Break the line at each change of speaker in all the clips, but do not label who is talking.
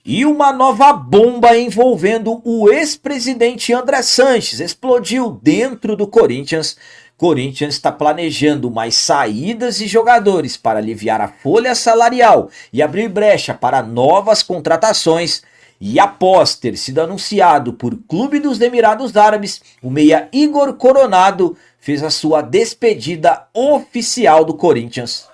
E uma nova bomba envolvendo o ex-presidente André Sanches explodiu dentro do Corinthians. Corinthians está planejando mais saídas de jogadores para aliviar a folha salarial e abrir brecha para novas contratações. E após ter sido anunciado por Clube dos Emirados Árabes, o meia Igor Coronado fez a sua despedida oficial do Corinthians.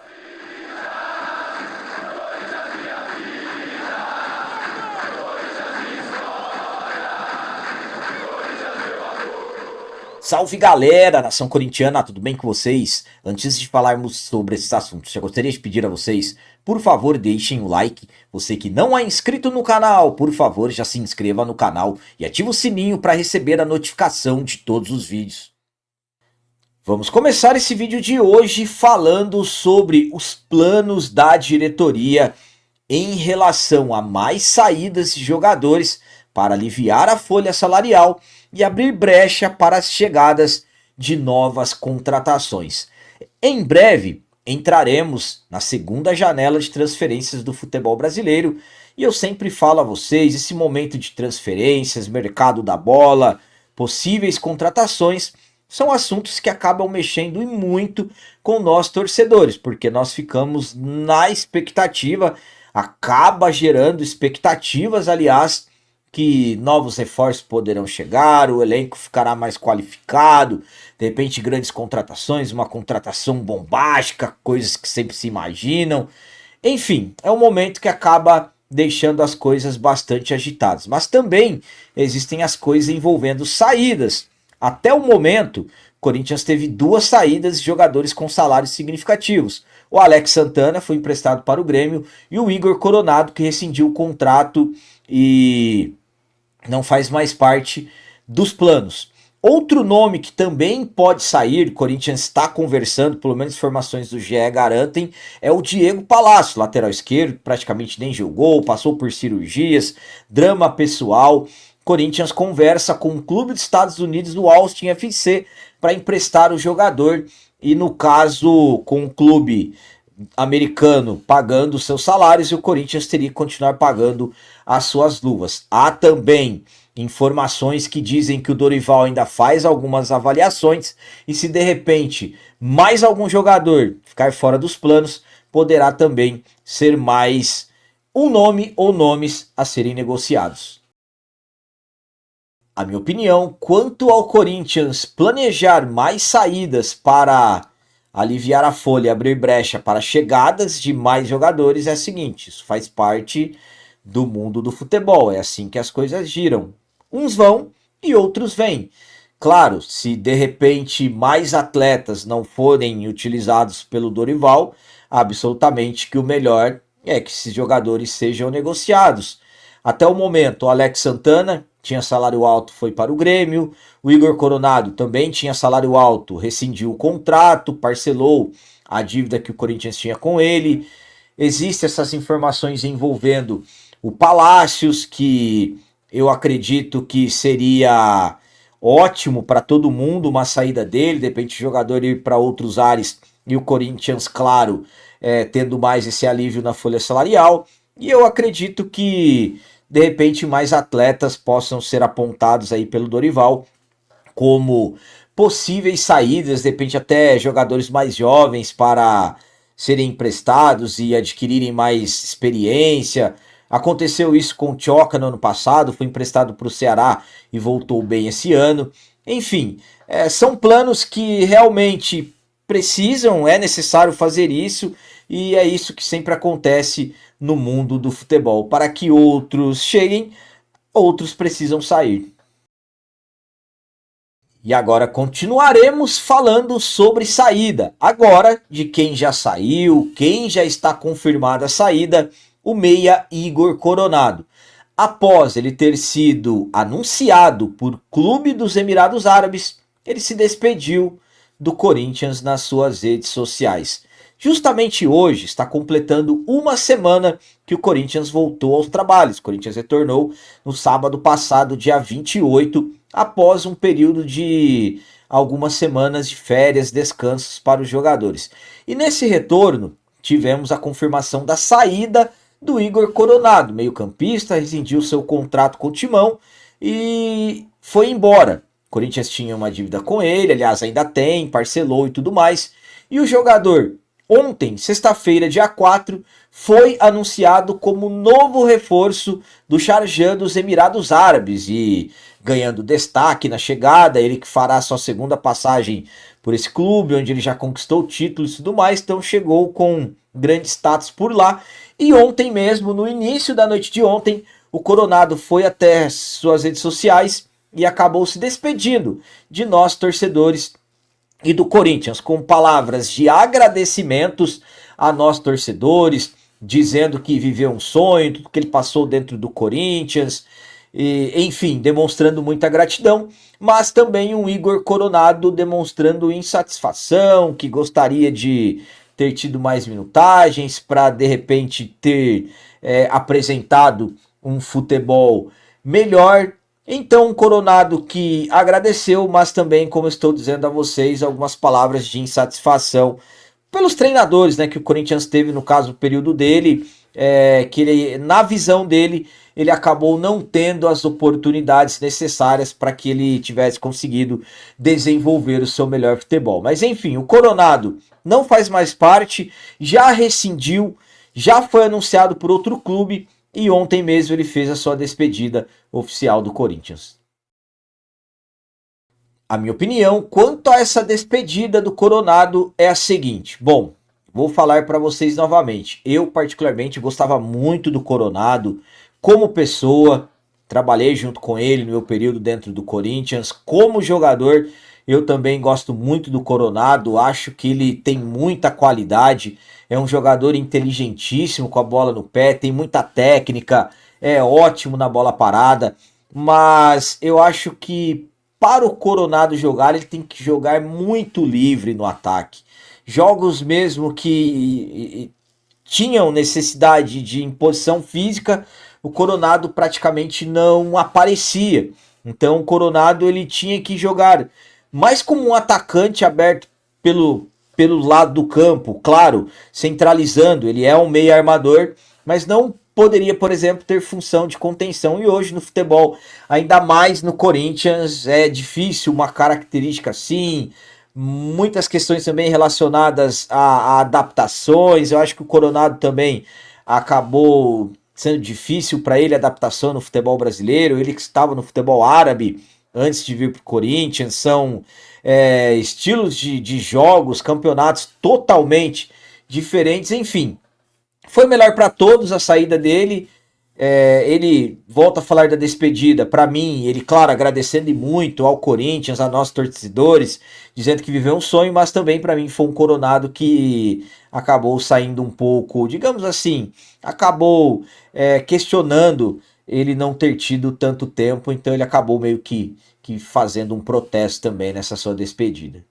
Salve galera, nação corintiana, tudo bem com vocês? Antes de falarmos sobre esses assuntos, já gostaria de pedir a vocês, por favor, deixem o like. Você que não é inscrito no canal, por favor, já se inscreva no canal e ative o sininho para receber a notificação de todos os vídeos. Vamos começar esse vídeo de hoje falando sobre os planos da diretoria em relação a mais saídas de jogadores para aliviar a folha salarial e abrir brecha para as chegadas de novas contratações. Em breve entraremos na segunda janela de transferências do futebol brasileiro e eu sempre falo a vocês, esse momento de transferências, mercado da bola, possíveis contratações, são assuntos que acabam mexendo muito com nós torcedores, porque nós ficamos na expectativa, acaba gerando expectativas, aliás, que novos reforços poderão chegar, o elenco ficará mais qualificado, de repente grandes contratações, uma contratação bombástica, coisas que sempre se imaginam. Enfim, é um momento que acaba deixando as coisas bastante agitadas. Mas também existem as coisas envolvendo saídas. Até o momento, o Corinthians teve 2 saídas de jogadores com salários significativos. O Alex Santana foi emprestado para o Grêmio e o Igor Coronado, que rescindiu o contrato e não faz mais parte dos planos. Outro nome que também pode sair, o Corinthians está conversando, pelo menos informações do GE garantem, é o Diego Palácio, lateral esquerdo, praticamente nem jogou, passou por cirurgias, drama pessoal. Corinthians conversa com o clube dos Estados Unidos, o Austin FC, para emprestar o jogador e no caso com o clube americano pagando seus salários e o Corinthians teria que continuar pagando as suas luvas. Há também informações que dizem que o Dorival ainda faz algumas avaliações e se de repente mais algum jogador ficar fora dos planos, poderá também ser mais um nome ou nomes a serem negociados. A minha opinião, quanto ao Corinthians planejar mais saídas para aliviar a folha e abrir brecha para chegadas de mais jogadores é a seguinte, isso faz parte do mundo do futebol, é assim que as coisas giram. Uns vão e outros vêm. Claro, se de repente mais atletas não forem utilizados pelo Dorival, absolutamente que o melhor é que esses jogadores sejam negociados. Até o momento, o Alex Santana tinha salário alto, foi para o Grêmio. O Igor Coronado também tinha salário alto, rescindiu o contrato, parcelou a dívida que o Corinthians tinha com ele. Existem essas informações envolvendo o Palácios, que eu acredito que seria ótimo para todo mundo uma saída dele, de repente o jogador ir para outros ares e o Corinthians, claro, tendo mais esse alívio na folha salarial. E eu acredito que de repente mais atletas possam ser apontados aí pelo Dorival como possíveis saídas, de repente até jogadores mais jovens para serem emprestados e adquirirem mais experiência. Aconteceu isso com o Tchoka no ano passado, foi emprestado para o Ceará e voltou bem esse ano. Enfim, são planos que realmente precisam, é necessário fazer isso e é isso que sempre acontece no mundo do futebol. Para que outros cheguem, outros precisam sair. E agora continuaremos falando sobre saída. Agora, de quem já saiu, quem já está confirmada a saída, o meia Igor Coronado. Após ele ter sido anunciado por Clube dos Emirados Árabes, ele se despediu do Corinthians nas suas redes sociais. Justamente hoje está completando uma semana que o Corinthians voltou aos trabalhos. O Corinthians retornou no sábado passado, dia 28, após um período de algumas semanas de férias, descansos para os jogadores. E nesse retorno tivemos a confirmação da saída do Igor Coronado, meio-campista, rescindiu seu contrato com o Timão e foi embora. O Corinthians tinha uma dívida com ele, aliás, ainda tem, parcelou e tudo mais. E o jogador, ontem, sexta-feira, dia 4, foi anunciado como novo reforço do Sharjah dos Emirados Árabes e ganhando destaque na chegada, ele que fará sua segunda passagem por esse clube, onde ele já conquistou títulos e tudo mais, então chegou com grande status por lá. E ontem mesmo, no início da noite de ontem, o Coronado foi até suas redes sociais e acabou se despedindo de nós, torcedores, e do Corinthians, com palavras de agradecimentos a nós, torcedores, dizendo que viveu um sonho, tudo que ele passou dentro do Corinthians, e, enfim, demonstrando muita gratidão, mas também um Igor Coronado demonstrando insatisfação, que gostaria de ter tido mais minutagens para de repente ter apresentado um futebol melhor. Então, um Coronado que agradeceu, mas também, como estou dizendo a vocês, algumas palavras de insatisfação pelos treinadores, né, que o Corinthians teve no caso do período dele, que ele, na visão dele, ele acabou não tendo as oportunidades necessárias para que ele tivesse conseguido desenvolver o seu melhor futebol. Mas enfim, o Coronado não faz mais parte, já rescindiu, já foi anunciado por outro clube e ontem mesmo ele fez a sua despedida oficial do Corinthians. A minha opinião quanto a essa despedida do Coronado é a seguinte. Bom, vou falar para vocês novamente. Eu particularmente gostava muito do Coronado como pessoa. Trabalhei junto com ele no meu período dentro do Corinthians. Como jogador, eu também gosto muito do Coronado. Acho que ele tem muita qualidade. É um jogador inteligentíssimo com a bola no pé. Tem muita técnica. É ótimo na bola parada. Mas eu acho que para o Coronado jogar, ele tem que jogar muito livre no ataque. Jogos mesmo que tinham necessidade de imposição física, o Coronado praticamente não aparecia. Então o Coronado ele tinha que jogar mais como um atacante aberto pelo lado do campo, claro, centralizando. Ele é um meio armador, mas não poderia, por exemplo, ter função de contenção. E hoje no futebol, ainda mais no Corinthians, é difícil uma característica assim. Muitas questões também relacionadas a adaptações. Eu acho que o Coronado também acabou sendo difícil para ele a adaptação no futebol brasileiro. Ele que estava no futebol árabe antes de vir para o Corinthians. São estilos de jogos, campeonatos totalmente diferentes. Enfim, foi melhor para todos a saída dele. Ele volta a falar da despedida. Para mim, ele, claro, agradecendo muito ao Corinthians, a nós torcedores, dizendo que viveu um sonho, mas também para mim foi um Coronado que acabou saindo um pouco, digamos assim, acabou questionando ele não ter tido tanto tempo, então ele acabou meio que fazendo um protesto também nessa sua despedida.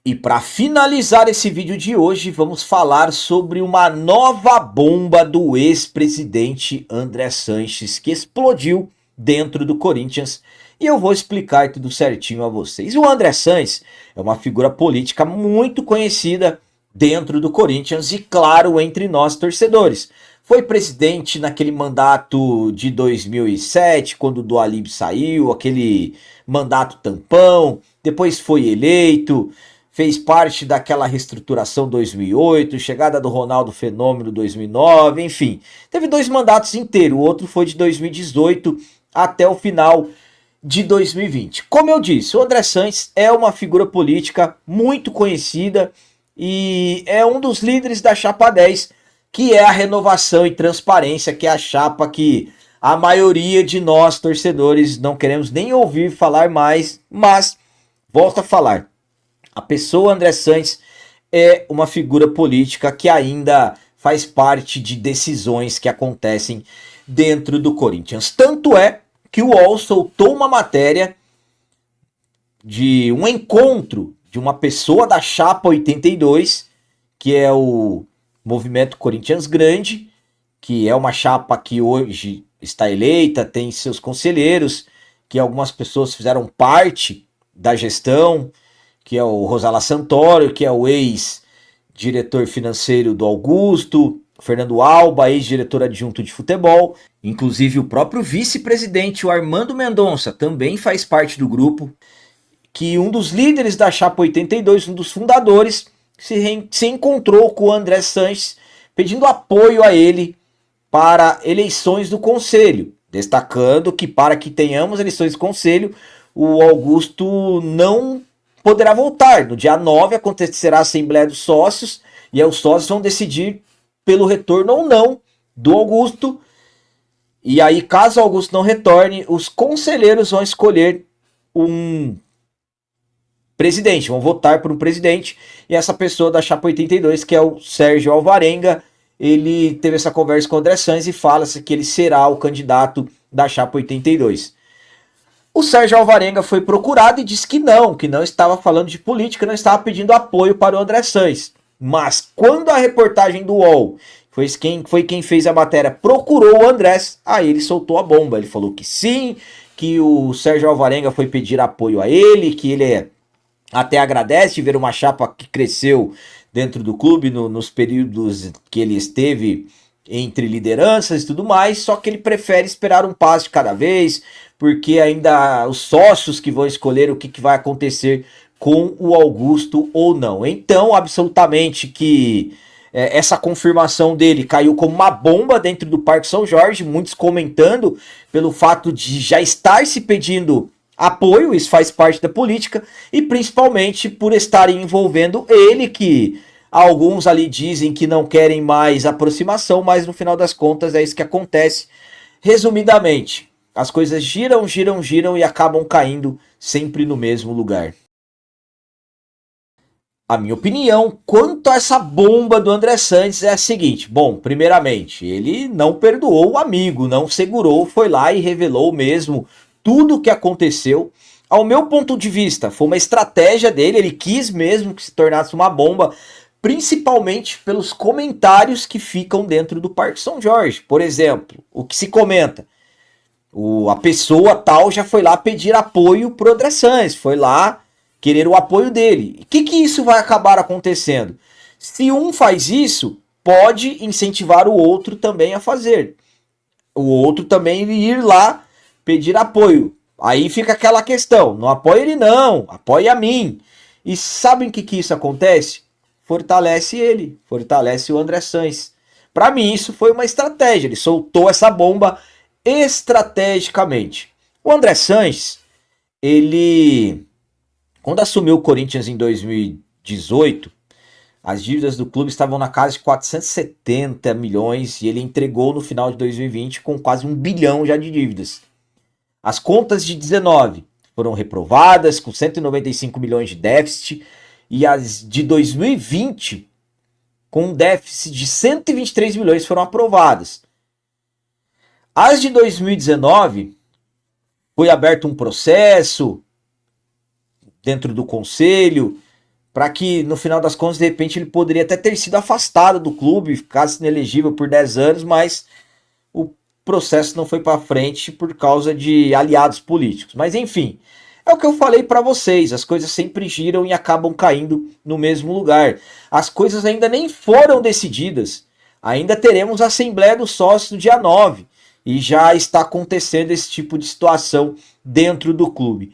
E para finalizar esse vídeo de hoje, vamos falar sobre uma nova bomba do ex-presidente André Sanches, que explodiu dentro do Corinthians, e eu vou explicar tudo certinho a vocês. O André Sanches é uma figura política muito conhecida dentro do Corinthians e, claro, entre nós torcedores. Foi presidente naquele mandato de 2007, quando o Dualib saiu, aquele mandato tampão, depois foi eleito, fez parte daquela reestruturação 2008, chegada do Ronaldo Fenômeno 2009, enfim. Teve 2 mandatos inteiros, o outro foi de 2018 até o final de 2020. Como eu disse, o André Sanches é uma figura política muito conhecida e é um dos líderes da Chapa 10, que é a Renovação e Transparência, que é a chapa que a maioria de nós, torcedores, não queremos nem ouvir falar mais, mas volto a falar. A pessoa André Sanches é uma figura política que ainda faz parte de decisões que acontecem dentro do Corinthians. Tanto é que o UOL soltou uma matéria de um encontro de uma pessoa da Chapa 82, que é o Movimento Corinthians Grande, que é uma chapa que hoje está eleita, tem seus conselheiros, que algumas pessoas fizeram parte da gestão, que é o Rosala Santoro, que é o ex-diretor financeiro do Augusto, Fernando Alba, ex-diretor adjunto de futebol, inclusive o próprio vice-presidente, o Armando Mendonça, também faz parte do grupo, que um dos líderes da Chapa 82, um dos fundadores, se encontrou com o André Sanches, pedindo apoio a ele para eleições do Conselho, destacando que para que tenhamos eleições do Conselho, o Augusto não poderá voltar. No dia 9 acontecerá a Assembleia dos Sócios, e aí os sócios vão decidir pelo retorno ou não do Augusto. E aí, caso o Augusto não retorne, os conselheiros vão escolher um presidente, vão votar por um presidente, e essa pessoa da Chapa 82, que é o Sérgio Alvarenga, ele teve essa conversa com o André Sanches e fala-se que ele será o candidato da Chapa 82. O Sérgio Alvarenga foi procurado e disse que não estava falando de política, não estava pedindo apoio para o André Sanches. Mas quando a reportagem do UOL foi quem fez a matéria, procurou o Andrés, aí ele soltou a bomba. Ele falou que sim, que o Sérgio Alvarenga foi pedir apoio a ele, que ele até agradece ver uma chapa que cresceu dentro do clube nos períodos que ele esteve entre lideranças e tudo mais, só que ele prefere esperar um passo de cada vez, porque ainda os sócios que vão escolher o que vai acontecer com o Augusto ou não. Então, absolutamente que essa confirmação dele caiu como uma bomba dentro do Parque São Jorge, muitos comentando pelo fato de já estar se pedindo apoio, isso faz parte da política, e principalmente por estarem envolvendo ele, que alguns ali dizem que não querem mais aproximação, mas no final das contas é isso que acontece. Resumidamente, as coisas giram e acabam caindo sempre no mesmo lugar. A minha opinião quanto a essa bomba do André Sanches é a seguinte: bom, primeiramente, ele não perdoou o amigo, não segurou, foi lá e revelou mesmo tudo o que aconteceu. Ao meu ponto de vista, foi uma estratégia dele, ele quis mesmo que se tornasse uma bomba, principalmente pelos comentários que ficam dentro do Parque São Jorge. Por exemplo, o que se comenta: a pessoa tal já foi lá pedir apoio pro André Sanches, foi lá querer o apoio dele. O que isso vai acabar acontecendo? Se um faz isso, pode incentivar o outro também a fazer. O outro também ir lá pedir apoio. Aí fica aquela questão: não apoia ele não, apoia a mim. E sabem o que isso acontece? Fortalece ele, fortalece o André Sanches. Para mim isso foi uma estratégia, ele soltou essa bomba estrategicamente. O André Sanches, ele, quando assumiu o Corinthians em 2018, as dívidas do clube estavam na casa de 470 milhões e ele entregou no final de 2020 com quase 1 bilhão já de dívidas. As contas de 19 foram reprovadas com 195 milhões de déficit e as de 2020 com um déficit de 123 milhões foram aprovadas. As de 2019 foi aberto um processo dentro do conselho para que no final das contas de repente ele poderia até ter sido afastado do clube, ficasse inelegível por 10 anos, mas o processo não foi para frente por causa de aliados políticos. Mas enfim, é o que eu falei para vocês, as coisas sempre giram e acabam caindo no mesmo lugar. As coisas ainda nem foram decididas, ainda teremos a Assembleia dos Sócios no dia 9 e já está acontecendo esse tipo de situação dentro do clube.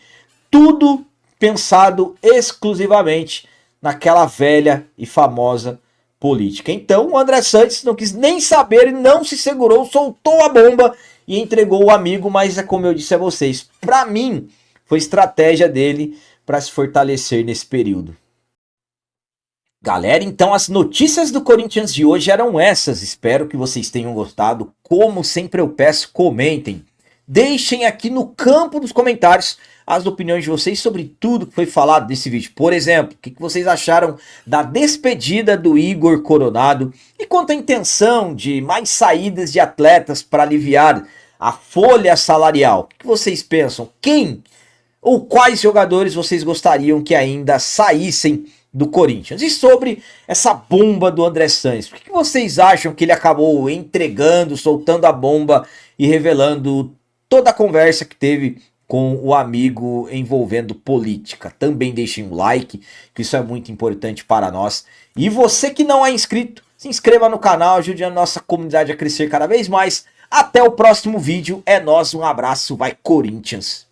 Tudo pensado exclusivamente naquela velha e famosa política. Então o André Sanches não quis nem saber, não se segurou, soltou a bomba e entregou o amigo, mas é como eu disse a vocês, para mim foi estratégia dele para se fortalecer nesse período. Galera, então as notícias do Corinthians de hoje eram essas, espero que vocês tenham gostado. Como sempre eu peço, comentem, deixem aqui no campo dos comentários as opiniões de vocês sobre tudo que foi falado nesse vídeo. Por exemplo, o que vocês acharam da despedida do Igor Coronado e quanto à intenção de mais saídas de atletas para aliviar a folha salarial. O que vocês pensam? Quem ou quais jogadores vocês gostariam que ainda saíssem do Corinthians? E sobre essa bomba do André Sanches, por que vocês acham que ele acabou entregando, soltando a bomba e revelando toda a conversa que teve com o amigo envolvendo política? Também deixem um like, que isso é muito importante para nós. E você que não é inscrito, Se inscreva no canal, ajude a nossa comunidade a crescer cada vez mais. Até o próximo vídeo, é nóis, um abraço, vai Corinthians!